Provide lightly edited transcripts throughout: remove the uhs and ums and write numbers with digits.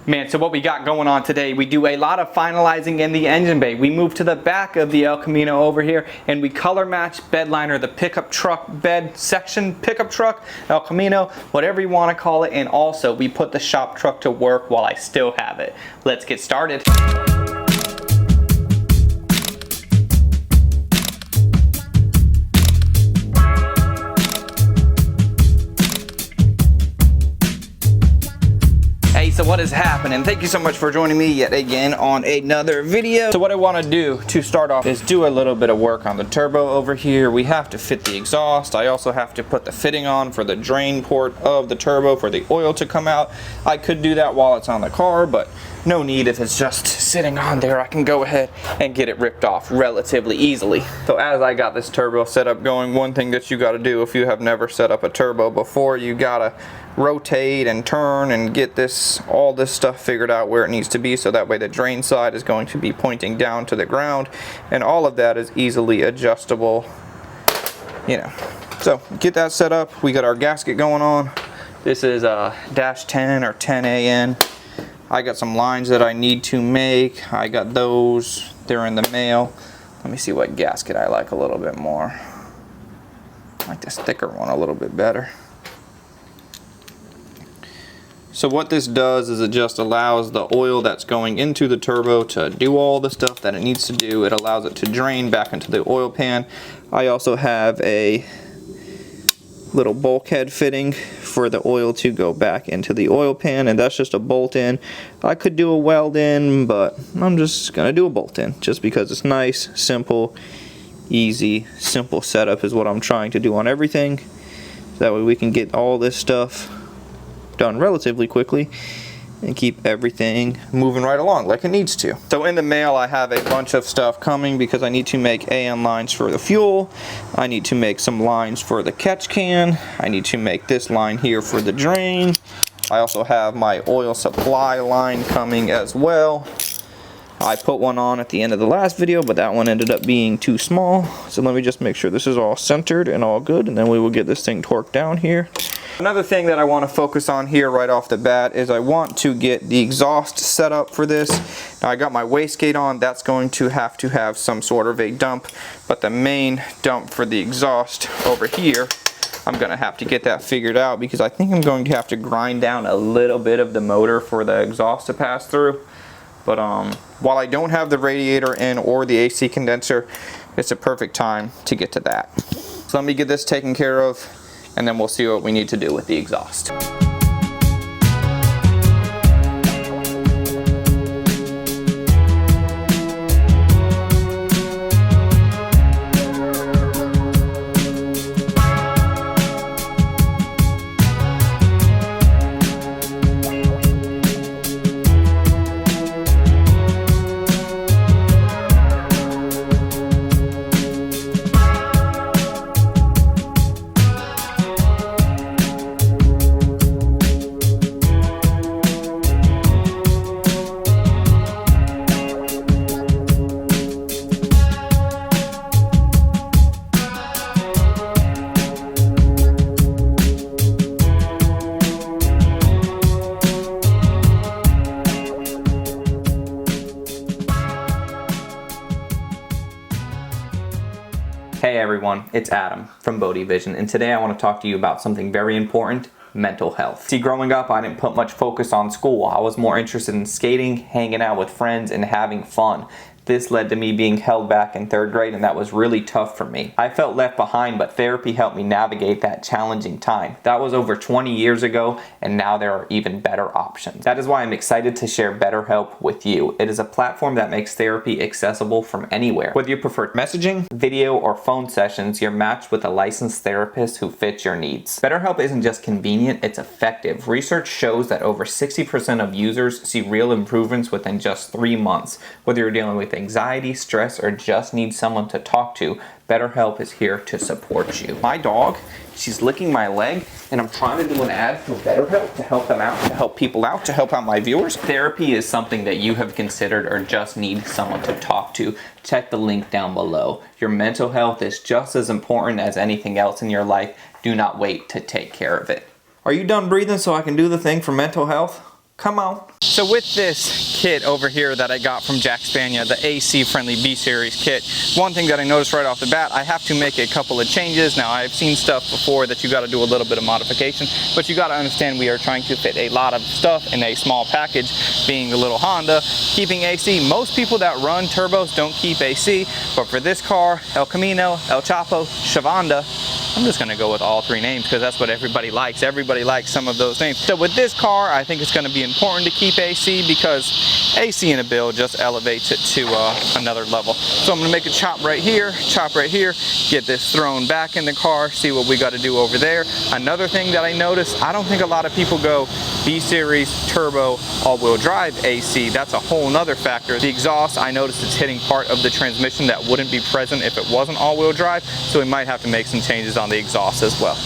Man, so what we got going on today, we do a lot of finalizing in the engine bay. We move to the back of the El Camino over here and we color match bed liner, the pickup truck bed section, pickup truck, El Camino, whatever you want to call it. And also we put the shop truck to work while I still have it. Let's get started. So what is happening? Thank you so much for joining me yet again on another video. So what I want to do to start off is do a little bit of work on the turbo over here. We have to fit the exhaust. I also have to put the fitting on for the drain port of the turbo for the oil to come out. I could do that while it's on the car, but no need. If it's just sitting on there, I can go ahead and get it ripped off relatively easily. So as I got this turbo set up going, one thing that you got to do if you have never set up a turbo before, you gotta rotate and turn and get all this stuff figured out where it needs to be, so that way the drain side is going to be pointing down to the ground, and all of that is easily adjustable, you know. So get that set up. We got our gasket going on. This is a -10 or 10AN. I got some lines that I need to make. I got those, they're in the mail. Let me see what gasket I like a little bit more. I like this thicker one a little bit better. So what this does is it just allows the oil that's going into the turbo to do all the stuff that it needs to do. It allows it to drain back into the oil pan. I also have a little bulkhead fitting for the oil to go back into the oil pan, and that's just a bolt in. I could do a weld in, but I'm just gonna do a bolt in just because it's nice, simple, easy, simple setup is what I'm trying to do on everything. That way we can get all this stuff done relatively quickly and keep everything moving right along like it needs to. So in the mail I have a bunch of stuff coming because I need to make AN lines for the fuel. I need to make some lines for the catch can. I need to make this line here for the drain. I also have my oil supply line coming as well. I put one on at the end of the last video, but that one ended up being too small. So let me just make sure this is all centered and all good, and then we will get this thing torqued down here. Another thing that I want to focus on here right off the bat is I want to get the exhaust set up for this. Now I got my wastegate on. That's going to have some sort of a dump, but the main dump for the exhaust over here, I'm going to have to get that figured out because I think I'm going to have to grind down a little bit of the motor for the exhaust to pass through. But while I don't have the radiator in or the AC condenser, it's a perfect time to get to that. So let me get this taken care of, and then we'll see what we need to do with the exhaust. Hey everyone, it's Adam from Bodhi Vision, and today I want to talk to you about something very important: mental health. See, growing up, I didn't put much focus on school. I was more interested in skating, hanging out with friends, and having fun. This led to me being held back in 3rd grade, and that was really tough for me. I felt left behind, but therapy helped me navigate that challenging time. That was over 20 years ago, and now there are even better options. That is why I'm excited to share BetterHelp with you. It is a platform that makes therapy accessible from anywhere. Whether you prefer messaging, video, or phone sessions, you're matched with a licensed therapist who fits your needs. BetterHelp isn't just convenient, it's effective. Research shows that over 60% of users see real improvements within just 3 months. Whether you're dealing with anxiety, stress, or just need someone to talk to, BetterHelp is here to support you. My dog, she's licking my leg, and I'm trying to do an ad for BetterHelp to help them out, to help people out, to help out my viewers. Therapy is something that you have considered or just need someone to talk to. Check the link down below. Your mental health is just as important as anything else in your life. Do not wait to take care of it. Are you done breathing so I can do the thing for mental health? Come on. So with this kit over here that I got from Jack Spania, the AC friendly B-Series kit, one thing that I noticed right off the bat, I have to make a couple of changes. Now I've seen stuff before that you got to do a little bit of modification, but you got to understand we are trying to fit a lot of stuff in a small package, being a little Honda. Keeping AC, most people that run turbos don't keep AC, but for this car, El Camino, El Chapo, Chavanda, I'm just going to go with all three names because that's what everybody likes. Everybody likes some of those names. So with this car, I think it's going to be important to keep AC because AC in a build just elevates it to another level. So I'm going to make a chop right here, get this thrown back in the car, see what we got to do over there. Another thing that I noticed, I don't think a lot of people go B-Series turbo all-wheel drive AC. That's a whole nother factor. The exhaust, I noticed it's hitting part of the transmission that wouldn't be present if it wasn't all-wheel drive, so we might have to make some changes on the exhaust as well.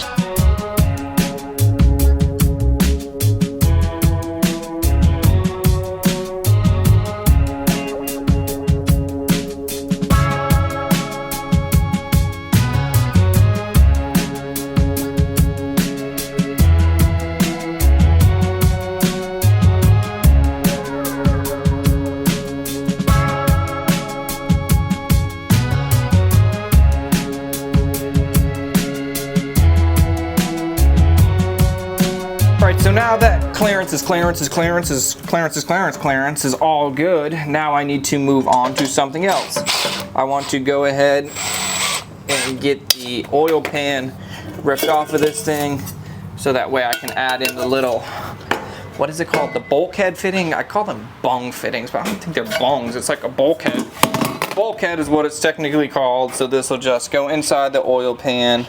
So now that clearance is all good, now I need to move on to something else. I want to go ahead and get the oil pan ripped off of this thing so that way I can add in the little, what is it called? The bulkhead fitting? I call them bung fittings, but I don't think they're bungs. It's like a bulkhead. Bulkhead is what it's technically called, so this will just go inside the oil pan.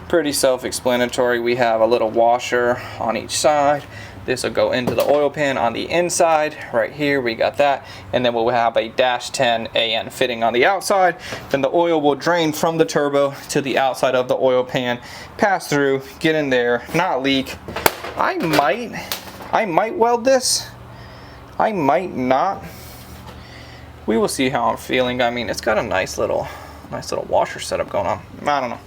Pretty self-explanatory. We have a little washer on each side. This will go into the oil pan on the inside. Right here we got that, and then we'll have a -10 AN fitting on the outside. Then the oil will drain from the turbo to the outside of the oil pan, pass through, get in there, not leak. I might weld this. I might not. We will see how I'm feeling. I mean, it's got a nice little washer setup going on. I don't know.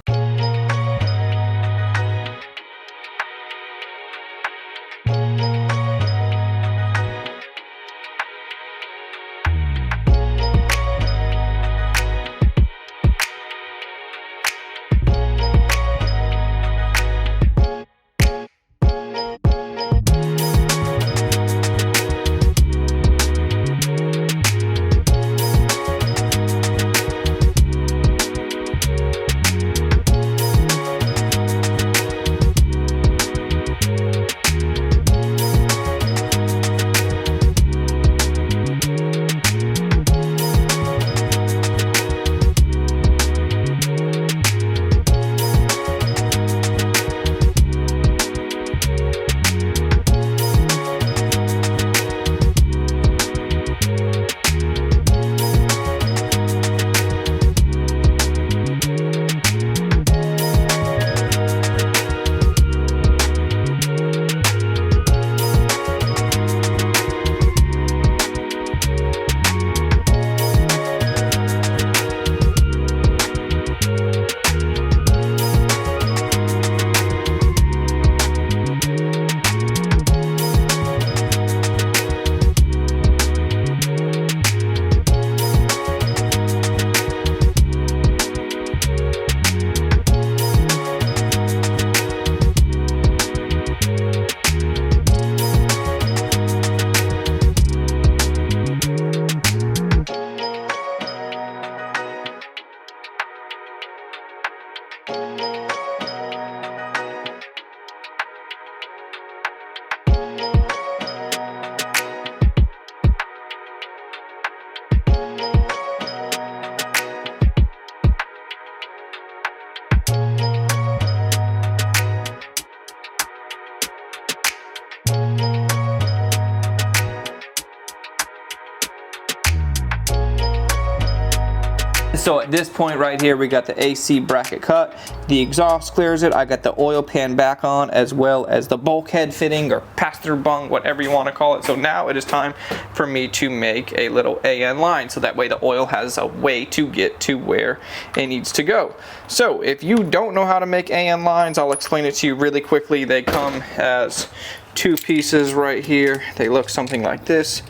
So at this point right here, we got the AC bracket cut, the exhaust clears it, I got the oil pan back on, as well as the bulkhead fitting or pass-through bung, whatever you want to call it. So now it is time for me to make a little AN line, so that way the oil has a way to get to where it needs to go. So if you don't know how to make AN lines, I'll explain it to you really quickly. They come as two pieces right here. They look something like this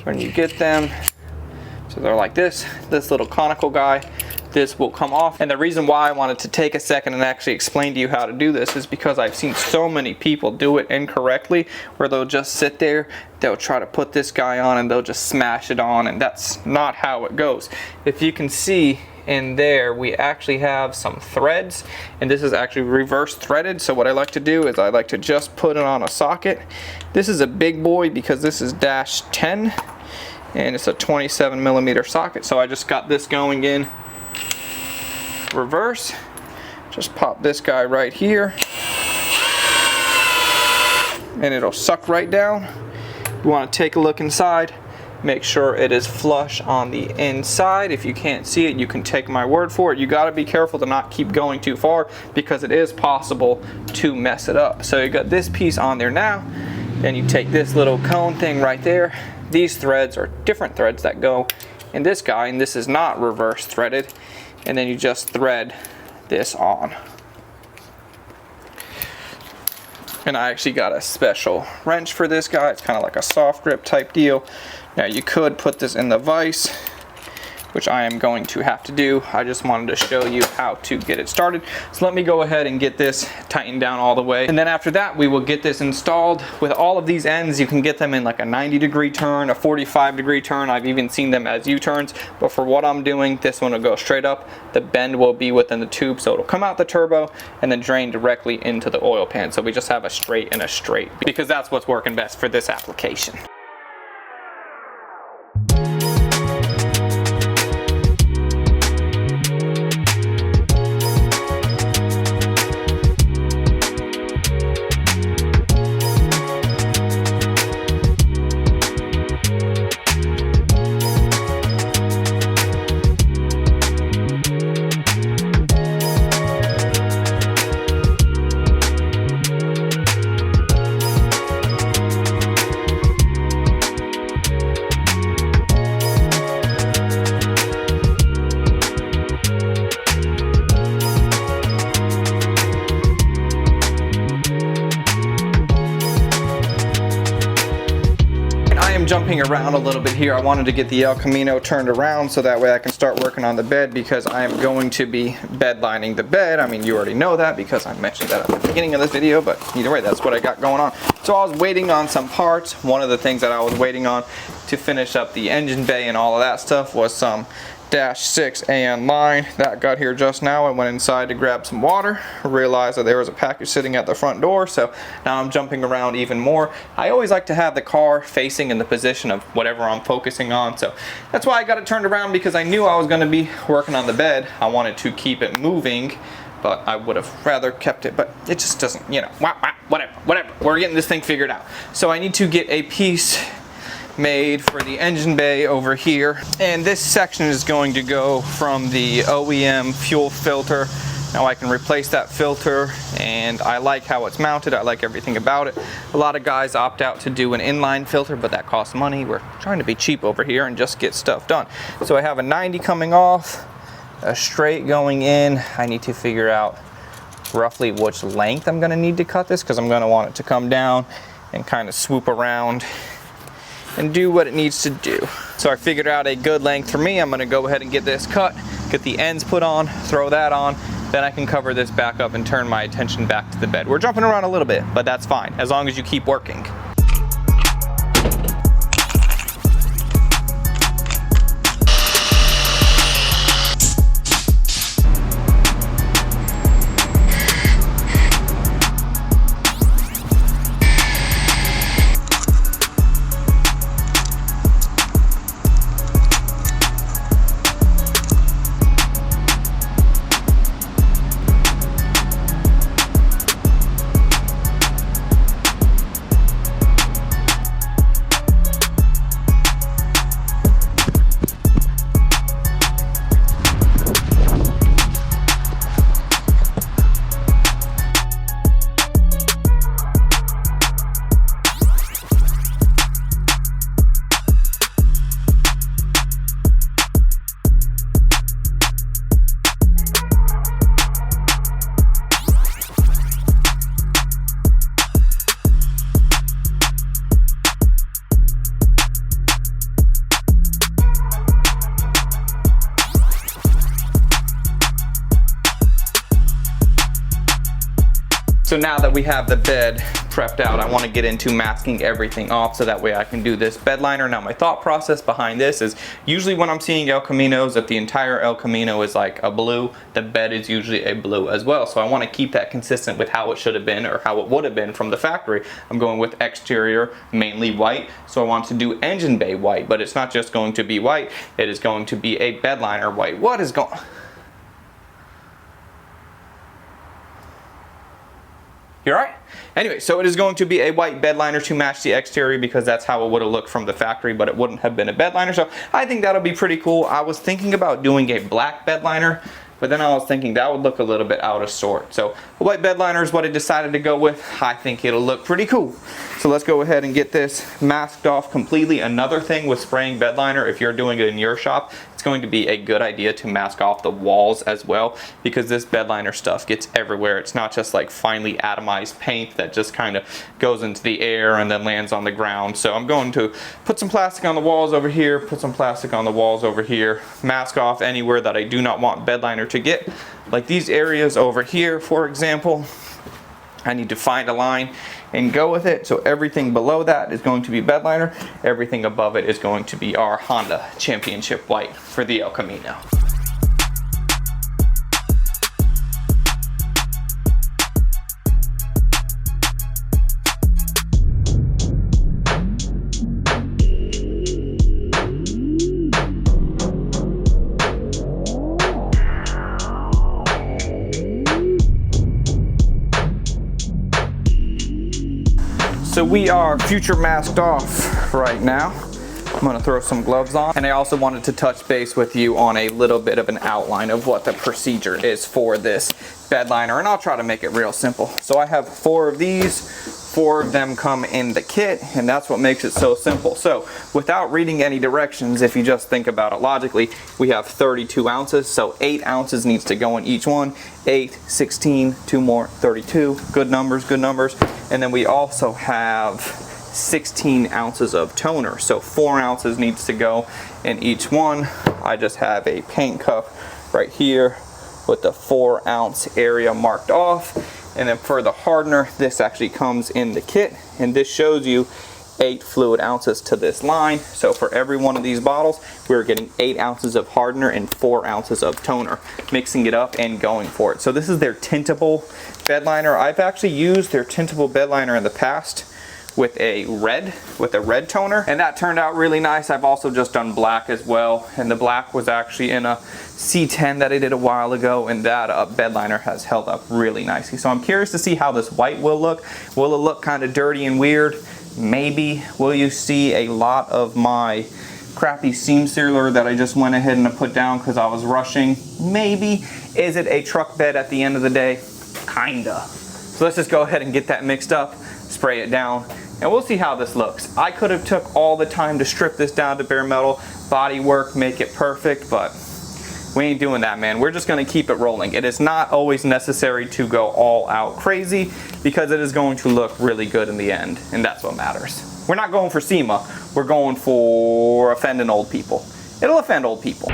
when you get them. So they're like this little conical guy. This will come off. And the reason why I wanted to take a second and actually explain to you how to do this is because I've seen so many people do it incorrectly, where they'll just sit there, they'll try to put this guy on and they'll just smash it on, and that's not how it goes. If you can see in there, we actually have some threads, and this is actually reverse threaded. So what I like to do is I like to just put it on a socket. This is a big boy because this is -10 and it's a 27mm socket. So I just got this going in reverse. Just pop this guy right here and it'll suck right down. You want to take a look inside, make sure it is flush on the inside. If you can't see it, you can take my word for it. You got to be careful to not keep going too far because it is possible to mess it up. So you got this piece on there now, then you take this little cone thing right there. These threads are different threads that go in this guy, and this is not reverse threaded. And then you just thread this on. And I actually got a special wrench for this guy. It's kind of like a soft grip type deal. Now you could put this in the vise, which I am going to have to do. I just wanted to show you how to get it started. So let me go ahead and get this tightened down all the way. And then after that, we will get this installed. With all of these ends, you can get them in like a 90-degree turn, a 45-degree turn. I've even seen them as U-turns, but for what I'm doing, this one will go straight up. The bend will be within the tube, so it'll come out the turbo and then drain directly into the oil pan. So we just have a straight and a straight, because that's what's working best for this application. Jumping around a little bit here. I wanted to get the El Camino turned around so that way I can start working on the bed, because I am going to be bed lining the bed. I mean, you already know that because I mentioned that at the beginning of this video, but either way, that's what I got going on. So I was waiting on some parts. One of the things that I was waiting on to finish up the engine bay and all of that stuff was some -6 AN line that got here just now. I went inside to grab some water, realized that there was a package sitting at the front door, so now I'm jumping around even more. I always like to have the car facing in the position of whatever I'm focusing on, so that's why I got it turned around, because I knew I was going to be working on the bed. I wanted to keep it moving, but I would have rather kept it, but it just doesn't, you know, whatever. We're getting this thing figured out. So I need to get a piece made for the engine bay over here, and this section is going to go from the OEM fuel filter. Now I can replace that filter, and I like how it's mounted. I like everything about it. A lot of guys opt out to do an inline filter, but that costs money. We're trying to be cheap over here and just get stuff done. So I have a 90 coming off, a straight going in. I need to figure out roughly which length I'm going to need to cut this, because I'm going to want it to come down and kind of swoop around and do what it needs to do. So I figured out a good length for me. I'm gonna go ahead and get this cut, get the ends put on, throw that on, then I can cover this back up and turn my attention back to the bed. We're jumping around a little bit, but that's fine, as long as you keep working. So now that we have the bed prepped out, I want to get into masking everything off so that way I can do this bed liner. Now my thought process behind this is usually when I'm seeing El Caminos, if the entire El Camino is like a blue, the bed is usually a blue as well. So I want to keep that consistent with how it should have been or how it would have been from the factory. I'm going with exterior mainly white, so I want to do engine bay white, but it's not just going to be white, it is going to be a bed liner white. What is going... You alright? Anyway, so it is going to be a white bed liner to match the exterior because that's how it would have looked from the factory, but it wouldn't have been a bed liner. So I think that'll be pretty cool. I was thinking about doing a black bed liner, but then I was thinking that would look a little bit out of sort. So a white bed liner is what I decided to go with. I think it'll look pretty cool. So let's go ahead and get this masked off completely. Another thing with spraying bed liner, if you're doing it in your shop, it's going to be a good idea to mask off the walls as well, because this bed liner stuff gets everywhere. It's not just like finely atomized paint that just kind of goes into the air and then lands on the ground. So I'm going to put some plastic on the walls over here, put some plastic on the walls over here, mask off anywhere that I do not want bed liner to get. Like these areas over here, for example, I need to find a line and go with it. So everything below that is going to be bed liner. Everything above it is going to be our Honda Championship White for the El Camino. So we are future masked off right now. I'm gonna throw some gloves on. And I also wanted to touch base with you on a little bit of an outline of what the procedure is for this bed liner. And I'll try to make it real simple. So I have 4 of these. 4 of them come in the kit, and that's what makes it so simple. So without reading any directions, if you just think about it logically, we have 32 ounces, so 8 ounces needs to go in each one. 8, 16, 2 more, 32. Good numbers, good numbers. And then we also have 16 ounces of toner, so 4 ounces needs to go in each one. I just have a paint cup right here with the 4 ounce area marked off. And then for the hardener, this actually comes in the kit, and this shows you 8 fluid ounces to this line. So for every one of these bottles, we're getting 8 ounces of hardener and 4 ounces of toner, mixing it up and going for it. So this is their tintable bed liner. I've actually used their tintable bed liner in the past with a red toner, and that turned out really nice. I've also just done black as well, and the black was actually in a C10 that I did a while ago, and that bed liner has held up really nicely. So I'm curious to see how this white will look. Will it look kind of dirty and weird? Maybe. Will you see a lot of my crappy seam sealer that I just went ahead and put down because I was rushing? Maybe. Is it a truck bed at the end of the day? Kinda. So let's just go ahead and get that mixed up, spray it down, and we'll see how this looks. I could have took all the time to strip this down to bare metal, body work, make it perfect, but we ain't doing that, man. We're just gonna keep it rolling. It is not always necessary to go all out crazy because it is going to look really good in the end, and that's what matters. We're not going for SEMA, we're going for offending old people. It'll offend old people.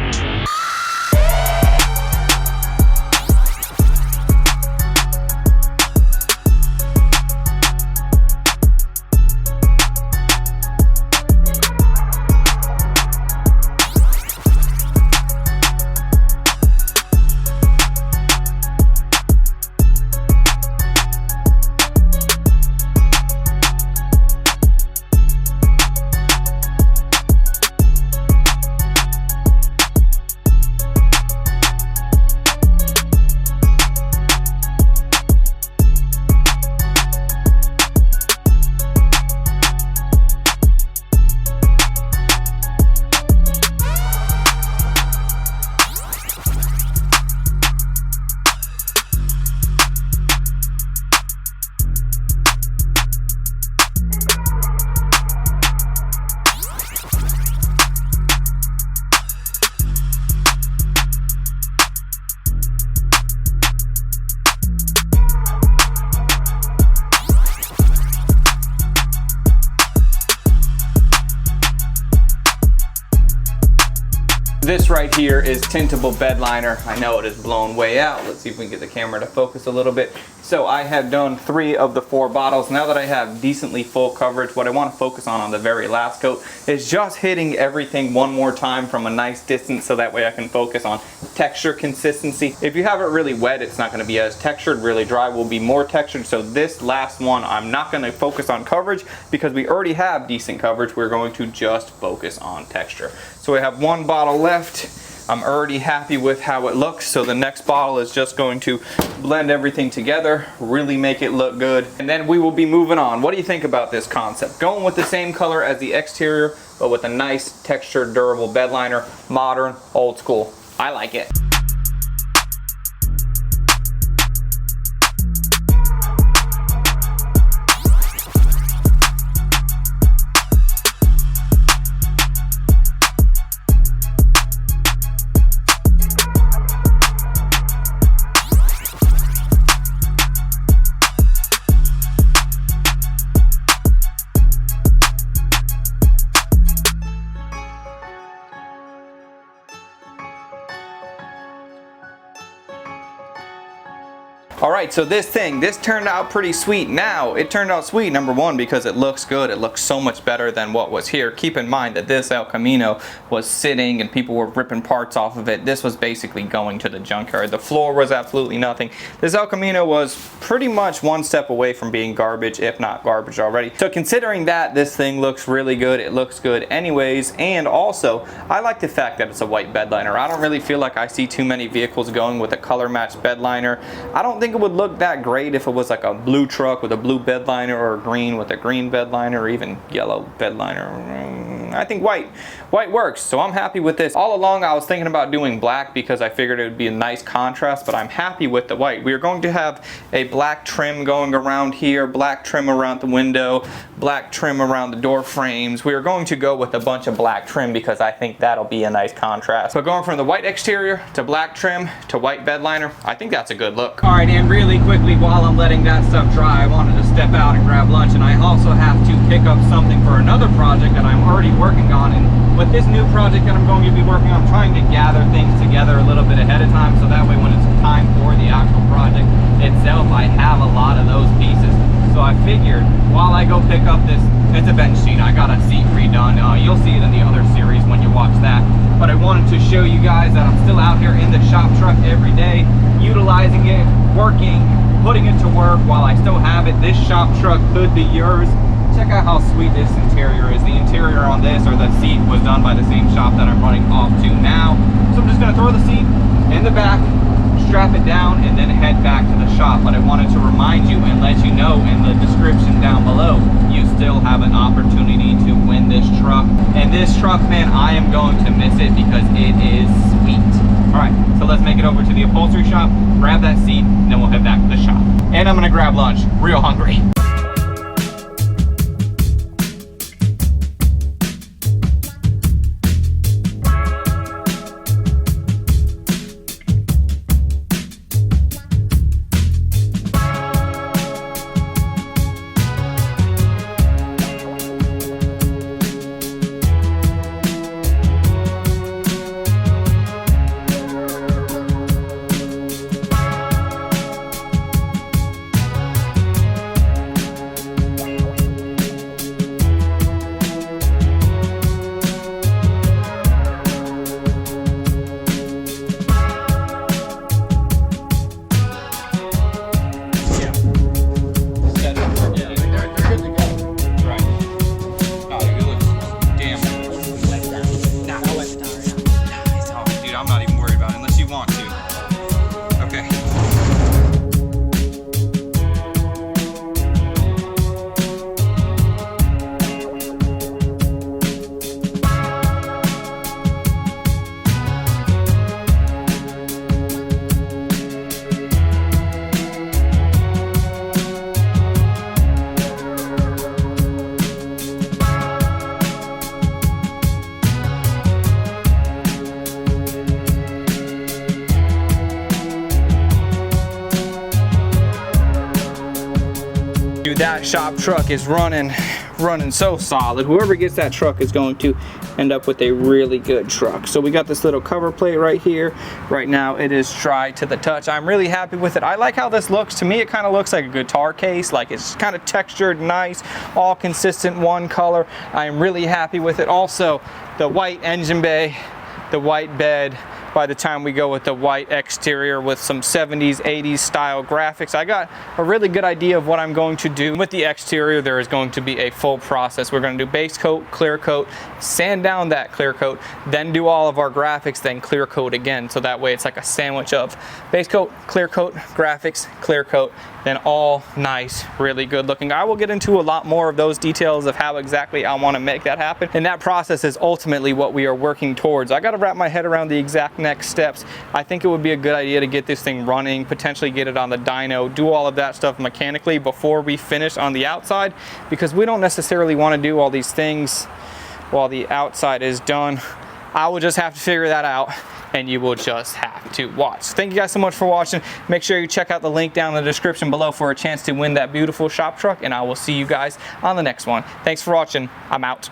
This right here is tintable bed liner. I know it is blown way out. Let's see if we can get the camera to focus a little bit. So I have done 3 of the 4 bottles. Now that I have decently full coverage, what I want to focus on the very last coat is just hitting everything one more time from a nice distance, so that way I can focus on texture consistency. If you have it really wet, it's not going to be as textured. Really dry will be more textured. So this last one, I'm not going to focus on coverage because we already have decent coverage. We're going to just focus on texture. So we have 1 bottle left. I'm already happy with how it looks, so the next bottle is just going to blend everything together, really make it look good, and then we will be moving on. What do you think about this concept? Going with the same color as the exterior, but with a nice textured, durable bed liner, modern, old school. I like it. Alright, so this turned out pretty sweet. Now, it turned out sweet, number 1, because it looks good. It looks so much better than what was here. Keep in mind that this El Camino was sitting and people were ripping parts off of it. This was basically going to the junkyard. The floor was absolutely nothing. This El Camino was pretty much 1 step away from being garbage, if not garbage already. So considering that, this thing looks really good. It looks good anyways, and also, I like the fact that it's a white bed liner. I don't really feel like I see too many vehicles going with a color matched bed liner. I don't think it would look that great if it was like a blue truck with a blue bed liner, or a green with a green bed liner, or even yellow bed liner. I think white works, so I'm happy with this. All along I was thinking about doing black because I figured it would be a nice contrast, but I'm happy with the white. We are going to have a black trim going around here, black trim around the window, black trim around the door frames. We are going to go with a bunch of black trim because I think that'll be a nice contrast. So going from the white exterior to black trim to white bed liner, I think that's a good look. All right, and really quickly, while I'm letting that stuff dry, I wanted to step out and grab lunch, and I also have to pick up something for another project that I'm already working on. And with this new project that I'm going to be working on, I'm trying to gather things together a little bit ahead of time, so that way when it's time for the actual project itself, I have a lot of those pieces. So I figured while I go pick up this, it's a bench seat. I got a seat redone. You'll see it in the other series when you watch that. But I wanted to show you guys that I'm still out here in the shop truck every day, utilizing it, working, putting it to work while I still have it. This shop truck could be yours. Check out how sweet this interior is. The interior on this, or the seat, was done by the same shop that I'm running off to now. So I'm just going to throw the seat in the back, strap it down, and then head back to the shop. But I wanted to remind you and let you know in the description down below, you still have an opportunity to win this truck. And this truck, man, I am going to miss it because it is sweet. Alright, so let's make it over to the upholstery shop, grab that seat, and then we'll head back to the shop. And I'm going to grab lunch. Real hungry. That shop truck is running running so solid. Whoever gets that truck is going to end up with a really good truck. So we got this little cover plate right here. Right now it is dry to the touch. I'm really happy with it. I like how this looks. To me, it kind of looks like a guitar case. Like, it's kind of textured, nice, all consistent, one color. I am really happy with it. Also, the white engine bay, the white bed. By the time we go with the white exterior with some 70s, 80s style graphics, I got a really good idea of what I'm going to do. With the exterior, there is going to be a full process. We're going to do base coat, clear coat, sand down that clear coat, then do all of our graphics, then clear coat again. So that way it's like a sandwich of base coat, clear coat, graphics, clear coat, then all nice, really good looking. I will get into a lot more of those details of how exactly I want to make that happen. And that process is ultimately what we are working towards. I got to wrap my head around the exact next steps. I think it would be a good idea to get this thing running, potentially get it on the dyno, do all of that stuff mechanically before we finish on the outside, because we don't necessarily want to do all these things while the outside is done. I will just have to figure that out, and you will just have to watch. Thank you guys so much for watching. Make sure you check out the link down in the description below for a chance to win that beautiful shop truck, and I will see you guys on the next one. Thanks for watching. I'm out.